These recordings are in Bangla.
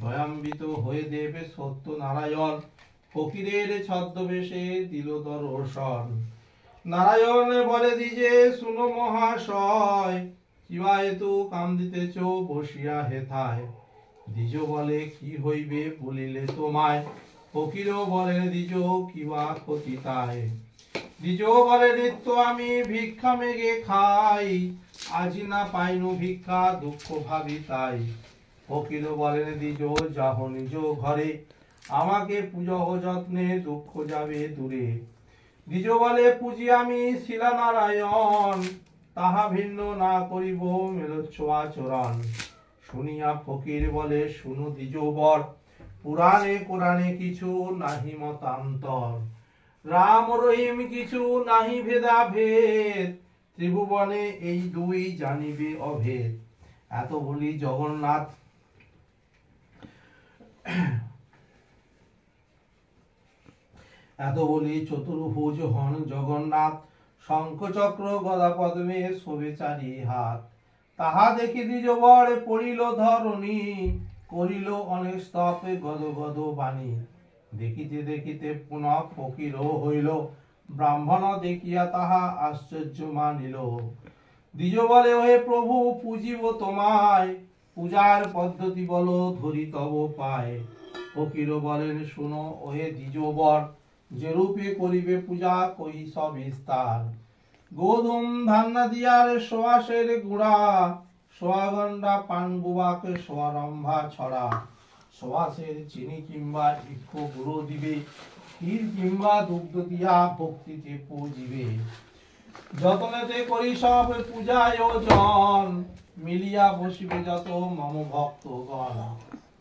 দয়ান্বিত হয়ে দেবে সত্য নারায়ণ ফকিরের ছদ্মবেশে দিল দর্শন। নারায়ণ বলে দিজে শুনো মহাশয়, কিবা হেতু কান্দিতেছ বসিয়া হেথায়। দ্বিজ বলে কি হইবে বলিলে তোমায়, ফকিরও বলেন দ্বিজ কিবা ক্ষতি তাই। দ্বিজ বলে নিত্য আমি ভিক্ষা মেগে খাই, আজি না পাইনু ভিক্ষা দুঃখ ভাবি তাই। ফকির বলেন দ্বিজ যাহ নিজ ঘরে, আমাকে পূজহ যত্নে দুঃখ যাবে দূরে। দ্বিজ বলে পুজি আমি শিলা নারায়ণ, তাহা ভিন্ন না করিব মেলোচ্ছ আচরণ। শুনিয়া ফকির বলে শুনো দ্বিজ বর, পুরাণে কোরআনে কিছু নাহি মতান্তর। রাম রহিম কিছু নাহি ভেদা ভেদ, ত্রিভুবনে এই দুই জানিবে অভেদ। এত বলি জগন্নাথ এত বলি চতুর্ভুজ হন জগন্নাথ, শঙ্খ চক্র গদা পদ্মে শোভে চারি হাত। তাহা দেখি দ্বিজ বর পড়িল ধরণী, করিল অনেক স্তপে গদ গদ বাণী। দেখিতে দেখিতে পুনঃ ফকির হইল, ব্রাহ্মণ দেখিয়া তাহা আশ্চর্য মানিল। দ্বিজ বলে ওহে প্রভু পূজিব তোমায়, পূজার পদ্ধতি বলো ধরি তব পায়। ফকির বলেন শুনো ওহে দ্বিজ বর, যে রূপে করিবে পূজা কই সবিস্তার। গোধূম ধান্না দিয়ার সোয়াশের গুড়া, সোয়াগন্ডা পান বুবাকে সোয়ারম্ভা ছড়া। সোয়াশের চিনি কিংবা ইক্ষ গুঁড়ো দিবে, ক্ষীর কিংবা দুগ্ধ দিয়া ভক্তিতে পূজিবে। যতনেতে করি সব পূজা আয়োজন, মিলিয়া বসিবে যত মম ভক্তগণ।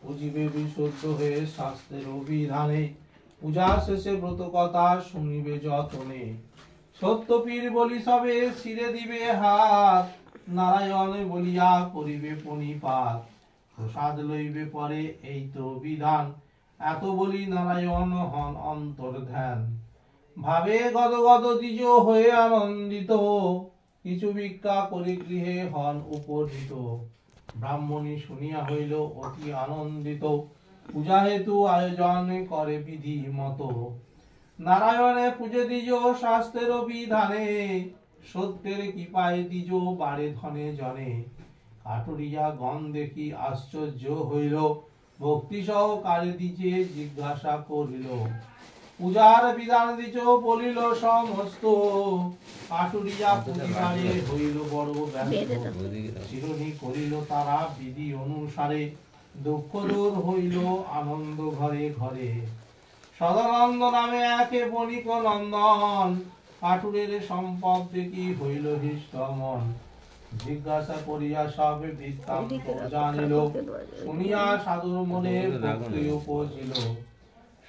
পূজিবে বিশুদ্ধ হয়ে শাস্ত্রের অভিধানে, পূজা শেষে ব্রত কথা শুনিবে যতনে। সত্যপীর বলি সবে শিরে দিবে হাত, নারায়ণ বলিয়া করিবে প্রণিপাত। প্রসাদ লইবে পরে এই তো বিধান, এত বলি নারায়ণ হন অন্তর ধ্যান। ভাবে গদ গদ দ্বিজ হয়ে আনন্দিত, কিছু ভিক্ষা করে গৃহে হন উপনীত। ব্রাহ্মণী শুনিয়া হইল অতি আনন্দিত, পূজা হেতু আয়োজন করে বিধি মতো। নারায়ণে পূজে দ্বিজ শাস্ত্রের বিধানে, সত্যের কৃপায় দ্বিজ বাড়ে ধনে জনে। কাটুরিয়া গণ দেখি আশ্চর্য হইল, ভক্তি সহকারে দ্বিজে জিজ্ঞাসা করিল। পূজার বিধান দ্বিজ বলিল সমস্ত, কাটুরিয়া পূজিবারে হইল বড় ব্যস্ত। চিরুনি করিল তারা বিধি অনুসারে, দুঃখ দূর হইল আনন্দ ঘরে ঘরে। সদানন্দ নামে একে বণিক নন্দন, কাটুরের সম্পদ দেখি হইল হৃষ্ট মন। জিজ্ঞাসা করিয়া সব বৃত্তান্ত জানিল, শুনিয়া সাধুর মনে ভক্তি উপজিল।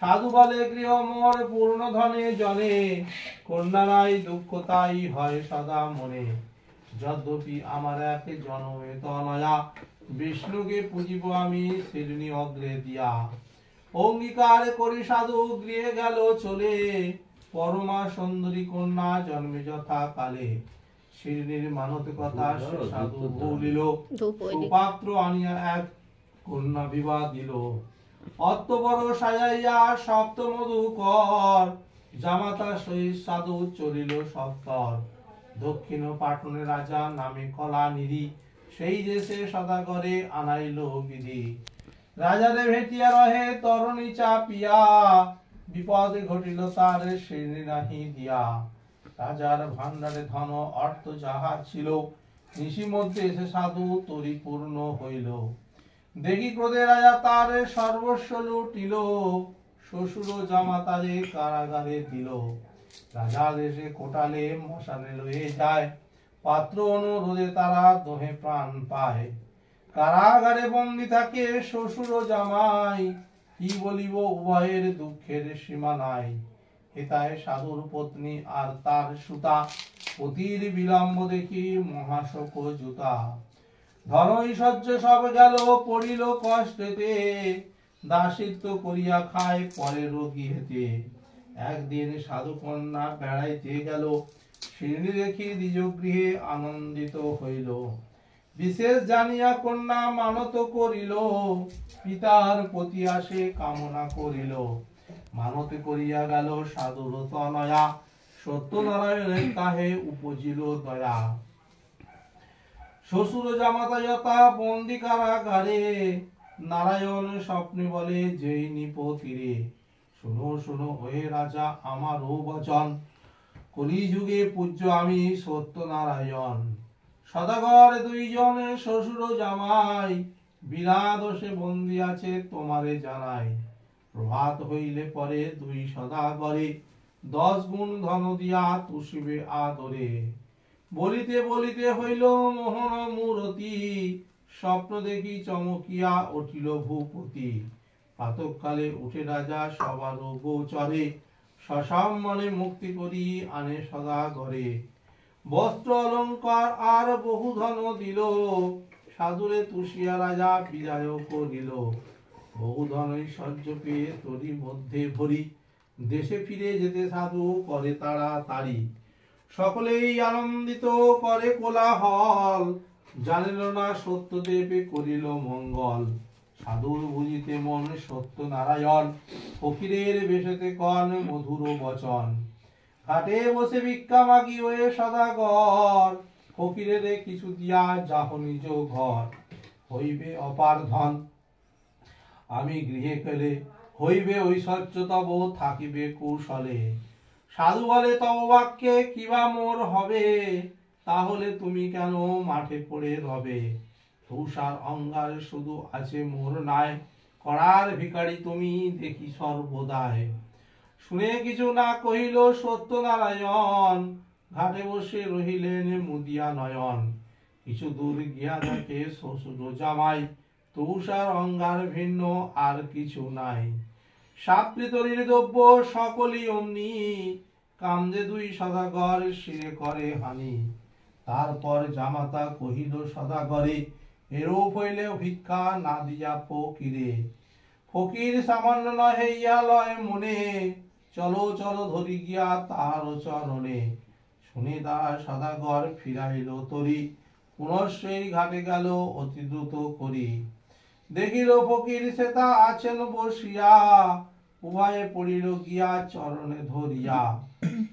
সাধু বলে গৃহ মোর পূর্ণ ধনে জনে, কন্যা নাই দুঃখ তাই হয় সদা মনে। যদ্যপি আমার এক জনমে তনয়া, বিষ্ণুকে পূজিব আমি শিরনি অগ্রে দিয়া। অঙ্গীকার করি সাধু গৃহে গেল চলে, পরমা সুন্দরী কন্যা জন্মে যথা কালে। শিরনির মানত কথা সে সাধু ভুলিল, সুপাত্র আনিয়া এক কন্যা বিবাহ দিল। অত্তবর সাজাইয়া সপ্ত মধুকর, জামাতা সহিত সাধু চলিল সত্তর। দক্ষিণ পাটনে রাজা নামে কলানিধি, সেই দেশে সদাগরে আনাইল বিধি। রাজারে ভেটিয়া রহে তরণী চাপিয়া, বিপদে ঘটিল তার শিরনি নাহি দিয়া। রাজার ভান্ডারে ধন অর্থ যাহা ছিল, নিশি মধ্যে এসে সাধু তরি পূর্ণ হইল। দেখি ক্রোধে রাজা তার সর্বস্ব লুটিল, শ্বশুর জামাতারে কারাগারে দিল। রাজা দেশে কোটালে মশানে লয়ে যায়, পাত্র অনুরোধে তারা দোহে প্রাণ পায়। কারাগারে বন্দী থাকে শ্বশুর জামাই, কি বলিব উভয়ের দুঃখের সীমা নাই। হেতায় সাধুর পত্নী আর তার সুতা, পতির বিলম্ব দেখি মহাশোক জুতা। ধন ঐশ্বর্য সব গেল পড়িল কষ্টেতে, দাসিত্ব করিয়া খায় পরের গৃহেতে। একদিন সাধু কন্যা বেড়াইতে গেল, শিরনি দেখি দ্বিজ গৃহে আনন্দিত হইল। বিশেষ জানিয়া কন্যা মানত করিল, পিতার প্রতি আসে কামনা করিল। মানতে করিয়া গেল সাধুর তনয়া, সত্যনারায়ণের কাহে উপজিল দয়া। শ্বশুর জামাতা যথা বন্দি কারাগারে, নারায়ণ স্বপ্নে বলে যেই নিপতিরে। শুনো শুনো হয়ে রাজা আমারও বচন, কলিযুগে পূজ্য আমি সত্যনারায়ণ। সদাগর দুইজন শ্বশুর জামাই, বিনা দোষে বন্দি আছে তোমারে জানাই। প্রভাত হইলে পরে দুই সদাগরে, 10 গুণ ধন দিয়া তুষিবে আদরে। বলিতে বলিতে হইল মোহন মূরতি, স্বপ্ন দেখি চমকিয়া উঠিল ভূপতি। প্রাতঃকালে উঠে রাজা সবার গোচরে, সসম্মানে মুক্তি করি আনে সদাগরে। বস্ত্র অলঙ্কার আর বহু ধন দিল, সাধুরে তুষিয়া রাজা বিদায় করিল। বহু ধন ঐশ্বর্য পেয়ে তরি মধ্যে ভরি, দেশে ফিরে যেতে সাধু করে তাড়াতাড়ি। সকলেই আনন্দিত করে কোলাহল, জানিল না সত্যদেবে করিল মঙ্গল। সাধুর বুঝিতে মন সত্যনারায়ণ, ফকিরের বেশেতে কন মধুর বচন। ঘাটে বসে ভিক্ষা মাগি ওয়ে সদাগর, ফকিরের কিছু দিয়া যাহ নিজ ঘর। হইবে অপার ধন আমি গৃহে পেলে, হইবে ঐশ্বর্য তব থাকিবে কৌশলে। সাধু বলে তব বাক্যে কিবা মোর হবে, তাহলে তুমি কেন মাঠে পড়ে রবে। তুষার অঙ্গার শুধু আছে মোর নাই, করার ভিখারি তুমি দেখি সর্বদাই। শুনে কিছু না কহিল সত্যনারায়ণ, ঘাটে বসে রহিলেন মুদিয়া নয়ন। কিছু দূর গিয়া দেখে শ্বশুর জামাই, তুষার অঙ্গার ভিন্ন আর কিছু নাই। সাপ্রিতরীর দ্রব্য সকলই অমনি, কামদে দুই সদাগর শিরে করে হানি। তারপর জামাতা কহিল সদাগরে, এরূপ হইলে ভিক্ষা না দিয়া ফকিরে। ফকির সামান্য নহে ইয়া লয় মনে, চলো চলো ধরি গিয়া তার চরণে। শুনে তারা সদাগর ফিরাইল তরি, পুনশ্চই ঘাটে গেল অতি দ্রুত করি। দেখিল ফকির সেতা আছেন বসিয়া, উভয়ে পড়িল গিয়া চরণে ধরিয়া।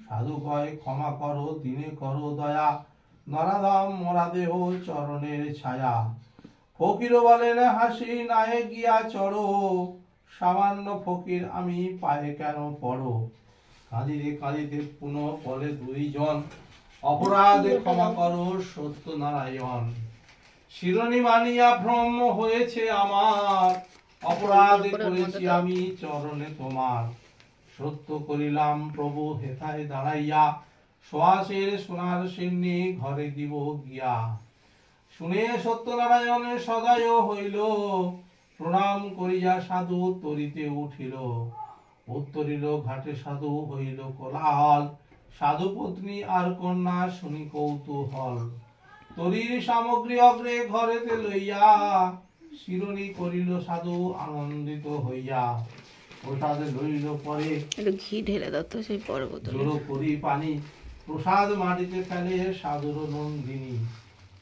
সাধু কয় ক্ষমা করো দিনে করো দয়া, নরাধাম মরা দেহ চরণের ছায়া। ফকির বলেন হাসি নাহে গিয়া চড়ো, সামান্য ফকির আমি পায়ে কেন পড়ো। কাঁদিতে কাঁদিতে পুনঃ বলে দুইজন, অপরাধে ক্ষমা করো সত্যনারায়ণ। শিরোনি মানিয়া ভ্রম হয়েছে আমার, অপরাধ করেছি আমি চরণে তোমার। সত্য করিলাম প্রভু হেথায় দাঁড়াইয়া, সোয়াশের সোনার সিন্নি ঘরে দিব গিয়া। শুনে সত্যনারায়ণ সদয় হইল, প্রণাম করিয়া সাধু তরিতে উঠিল। উত্তরিল ঘাটে সাধু হইল কোলাহল, সাধু পত্নী আর কন্যা শুনি কৌতূহল। তরির সামগ্রী অগ্রে ঘরেতে লইয়া, শিরোনি করিল সাধু আনন্দিত হইয়া। প্রসাদ লইল পরে একটু ঘি ঢেলে দাও তো সেই বড় বোতলে। জোড়ো করি পানি, প্রসাদ মাটিতে ফেলে সাধুর নন্দিনী।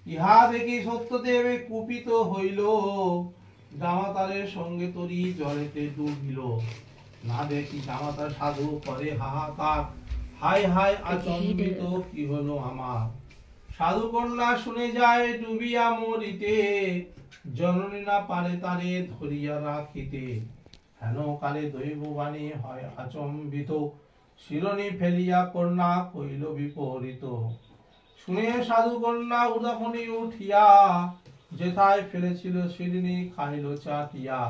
ইহা দেখি সত্যদেব কুপিত হইল, জামাতারের সঙ্গে তরি জলেতে ডুবিল। না দেখি জামাতা সাধু করে হাহাকার, হায় হায় আচম্বিত কি হলো আমার। সাধু কন্যা শুনে যায় ডুবিয়া মরিতে, জননী না পারে তারে ধরিয়া রাখিতে। হেন কালে দৈববাণী হয় আচম্বিত, শিরোনি ফেলিয়া কন্যা কইল বিপরীত। শুনে সাধু কন্যা উদাহরণী উঠিয়া, যেথায় ফেলেছিল শিরোনি খাইল চাটিয়া।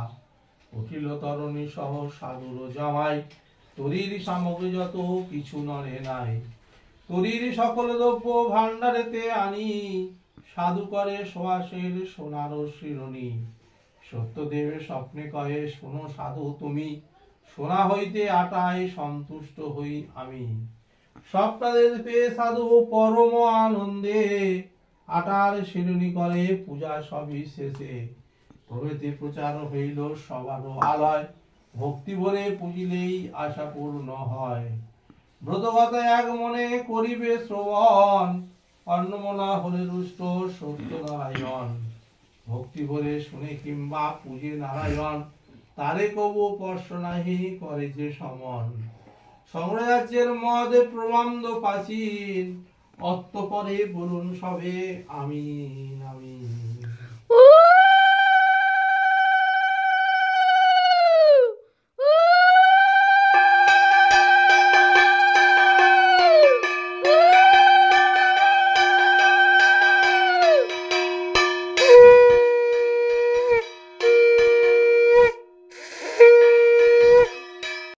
উঠিল তরণী সহ সাধুর জামাই, তরির সামগ্রী যত কিছু নরে নাই। তরির সকল দ্রব্য ভান্ডারেতে আনি, সাধু করে সোয়াশের সোনার শিরোনি। সত্যদেব স্বপ্নে কয়ে শোনো সাধু তুমি, সোনা হইতে আটায় সন্তুষ্ট হই আমি। স্বপ্নাদেশ পেয়ে সাধু পরম আনন্দে, আটার শিরোনি করে পূজা সবই শেষে। প্রভৃতি প্রচার হইল সবার আলয়, ভক্তি ভরে পুজিলেই আশা পূর্ণ হয়। ব্রতগত এক মনে করিবে শ্রবণ, অন্নমনা হলে রুষ্ট সত্যনারায়ণ। ভক্তি ভরে শুনে কিংবা পূজে নারায়ণ, তারে কবু স্পর্শ নাহি করে যে সমন। সংরাজ্যের মদে প্রবন্ধ প্রাচীন, অর্থ পরে বলুন সবে আমিন আমিন।